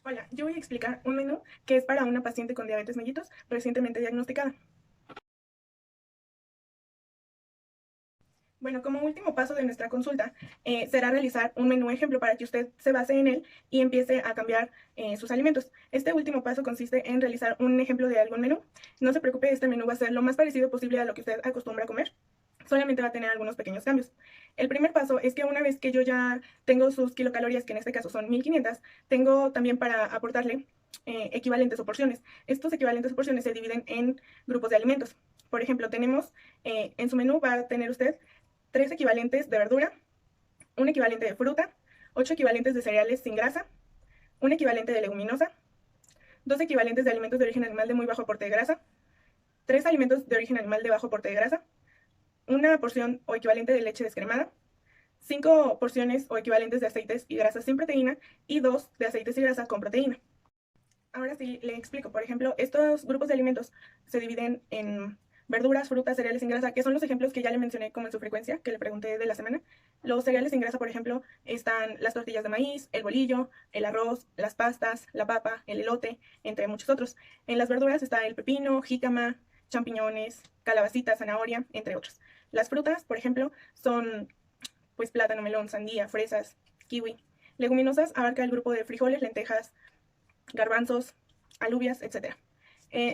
Hola, yo voy a explicar un menú que es para una paciente con diabetes mellitus recientemente diagnosticada. Bueno, como último paso de nuestra consulta, será realizar un menú ejemplo para que usted se base en él y empiece a cambiar sus alimentos. Este último paso consiste en realizar un ejemplo de algún menú. No se preocupe, este menú va a ser lo más parecido posible a lo que usted acostumbra a comer. Solamente va a tener algunos pequeños cambios. El primer paso es que una vez que yo ya tengo sus kilocalorías, que en este caso son 1500, tengo también para aportarle equivalentes o porciones. Estos equivalentes o porciones se dividen en grupos de alimentos. Por ejemplo, tenemos en su menú va a tener usted 3 equivalentes de verdura, un equivalente de fruta, 8 equivalentes de cereales sin grasa, un equivalente de leguminosa, 2 equivalentes de alimentos de origen animal de muy bajo aporte de grasa, 3 alimentos de origen animal de bajo aporte de grasa, una porción o equivalente de leche descremada, 5 porciones o equivalentes de aceites y grasas sin proteína y 2 de aceites y grasas con proteína. Ahora sí le explico. Por ejemplo, estos grupos de alimentos se dividen en verduras, frutas, cereales sin grasa, que son los ejemplos que ya le mencioné como en su frecuencia, que le pregunté de la semana. Los cereales sin grasa, por ejemplo, están las tortillas de maíz, el bolillo, el arroz, las pastas, la papa, el elote, entre muchos otros. En las verduras está el pepino, jícama, champiñones, calabacita, zanahoria, entre otros. Las frutas, por ejemplo, son pues plátano, melón, sandía, fresas, kiwi. Leguminosas abarca el grupo de frijoles, lentejas, garbanzos, alubias, etc.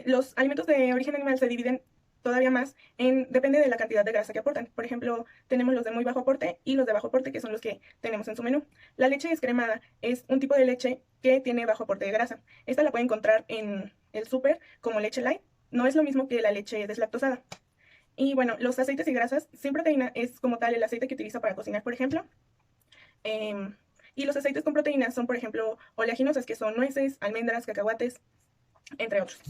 Los alimentos de origen animal se dividen todavía más depende de la cantidad de grasa que aportan. Por ejemplo, tenemos los de muy bajo aporte y los de bajo aporte, que son los que tenemos en su menú. La leche descremada es un tipo de leche que tiene bajo aporte de grasa. Esta la puede encontrar en el súper como leche light. No es lo mismo que la leche deslactosada. Y bueno, los aceites y grasas sin proteína es como tal el aceite que utiliza para cocinar, por ejemplo. Eh, y los aceites con proteínas son, por ejemplo, oleaginosas, que son nueces, almendras, cacahuates, entre otros.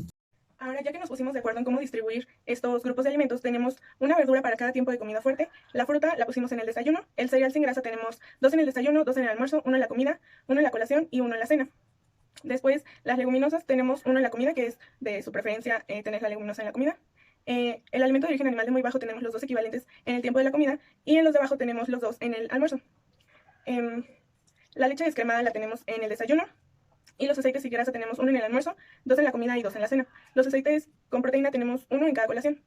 Ahora, ya que nos pusimos de acuerdo en cómo distribuir estos grupos de alimentos, tenemos una verdura para cada tiempo de comida fuerte. La fruta la pusimos en el desayuno. El cereal sin grasa tenemos 2 en el desayuno, 2 en el almuerzo, 1 en la comida, 1 en la colación y 1 en la cena. Después, las leguminosas tenemos 1 en la comida, que es de su preferencia tener la leguminosa en la comida. El alimento de origen animal de muy bajo tenemos los 2 equivalentes en el tiempo de la comida y en los de bajo tenemos los 2 en el almuerzo. Em, la leche descremada la tenemos en el desayuno. Y los aceites y grasa tenemos 1 en el almuerzo, 2 en la comida y 2 en la cena. Los aceites con proteína tenemos 1 en cada colación.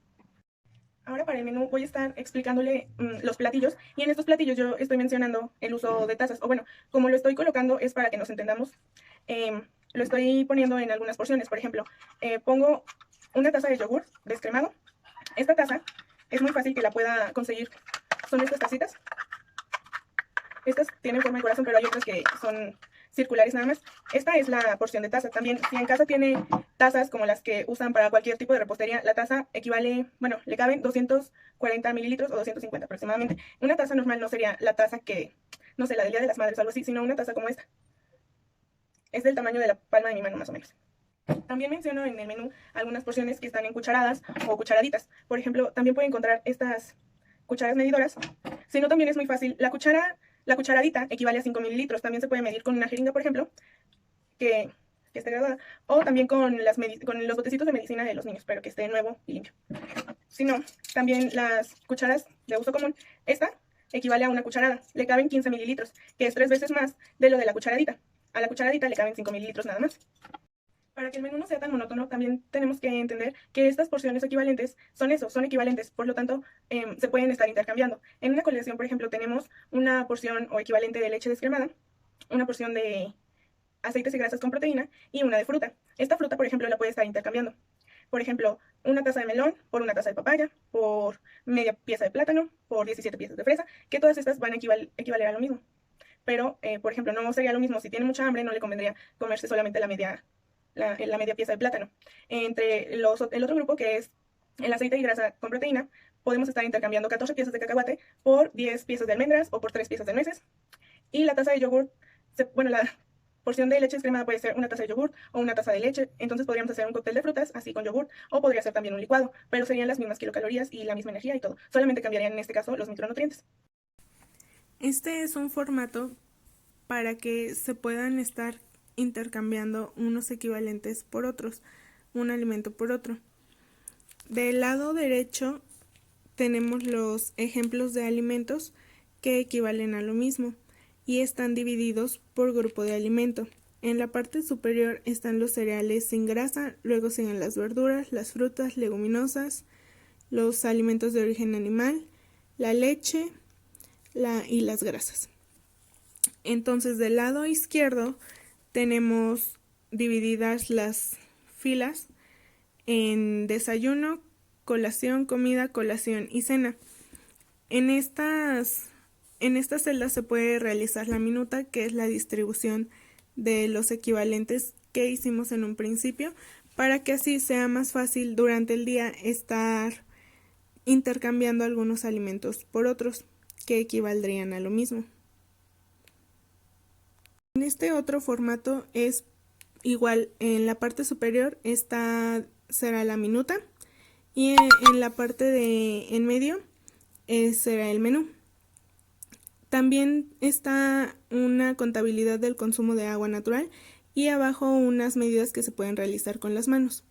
Ahora para el menú voy a estar explicándole los platillos y en estos platillos yo estoy mencionando el uso de tazas. O bueno, como lo estoy colocando es para que nos entendamos. Lo estoy poniendo en algunas porciones. Por ejemplo, pongo una taza de yogur descremado. Esta taza es muy fácil que la pueda conseguir. Son estas tacitas. Estas tienen forma de corazón, pero hay otras que son circulares nada más. Esta es la porción de taza. También, si en casa tiene tazas como las que usan para cualquier tipo de repostería, la taza equivale, bueno, le caben 240 mililitros o 250 aproximadamente. Una taza normal no sería la taza que, no sé, la del Día de las Madres o algo así, sino una taza como esta. Es del tamaño de la palma de mi mano más o menos. También menciono en el menú algunas porciones que están en cucharadas o cucharaditas. Por ejemplo, también pueden encontrar estas cucharas medidoras. Si no, también es muy fácil. La cucharadita equivale a 5 mililitros. También se puede medir con una jeringa, por ejemplo, que esté graduada. O también con los botecitos de medicina de los niños, pero que esté nuevo y limpio. Si no, también las cucharas de uso común. Esta equivale a una cucharada. Le caben 15 mililitros, que es 3 veces más de lo de la cucharadita. A la cucharadita le caben 5 mililitros nada más. Para que el menú no sea tan monótono, también tenemos que entender que estas porciones equivalentes son eso, son equivalentes, por lo tanto, se pueden estar intercambiando. En una colación, por ejemplo, tenemos una porción o equivalente de leche descremada, una porción de aceites y grasas con proteína y una de fruta. Esta fruta, por ejemplo, la puede estar intercambiando. Por ejemplo, una taza de melón por una taza de papaya, por media pieza de plátano, por 17 piezas de fresa, que todas estas van a equivaler a lo mismo. Pero, por ejemplo, no sería lo mismo. Si tiene mucha hambre, no le convendría comerse solamente la media pieza de plátano. El otro grupo, que es el aceite y grasa con proteína, podemos estar intercambiando 14 piezas de cacahuate por 10 piezas de almendras o por 3 piezas de nueces. Y la taza de yogur, bueno, la porción de leche descremada puede ser una taza de yogur o una taza de leche. Entonces podríamos hacer un cóctel de frutas así con yogur o podría ser también un licuado, pero serían las mismas kilocalorías y la misma energía y todo. Solamente cambiarían en este caso los micronutrientes. Este es un formato para que se puedan estar intercambiando unos equivalentes por otros, un alimento por otro. Del lado derecho tenemos los ejemplos de alimentos que equivalen a lo mismo y están divididos por grupo de alimento. En la parte superior están los cereales sin grasa, luego siguen las verduras, las frutas, leguminosas, los alimentos de origen animal, la leche y las grasas. Entonces, del lado izquierdo tenemos divididas las filas en desayuno, colación, comida, colación y cena. En estas celdas se puede realizar la minuta, que es la distribución de los equivalentes que hicimos en un principio, para que así sea más fácil durante el día estar intercambiando algunos alimentos por otros que equivaldrían a lo mismo. En este otro formato es igual, en la parte superior será la minuta y en la parte de en medio será el menú. También está una contabilidad del consumo de agua natural y abajo unas medidas que se pueden realizar con las manos.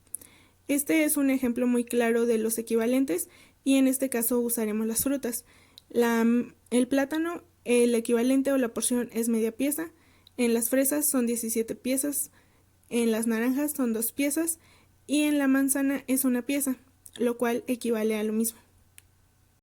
Este es un ejemplo muy claro de los equivalentes y en este caso usaremos las frutas. El plátano, el equivalente o la porción es media pieza, en las fresas son 17 piezas, en las naranjas son 2 piezas y en la manzana es 1 pieza, lo cual equivale a lo mismo.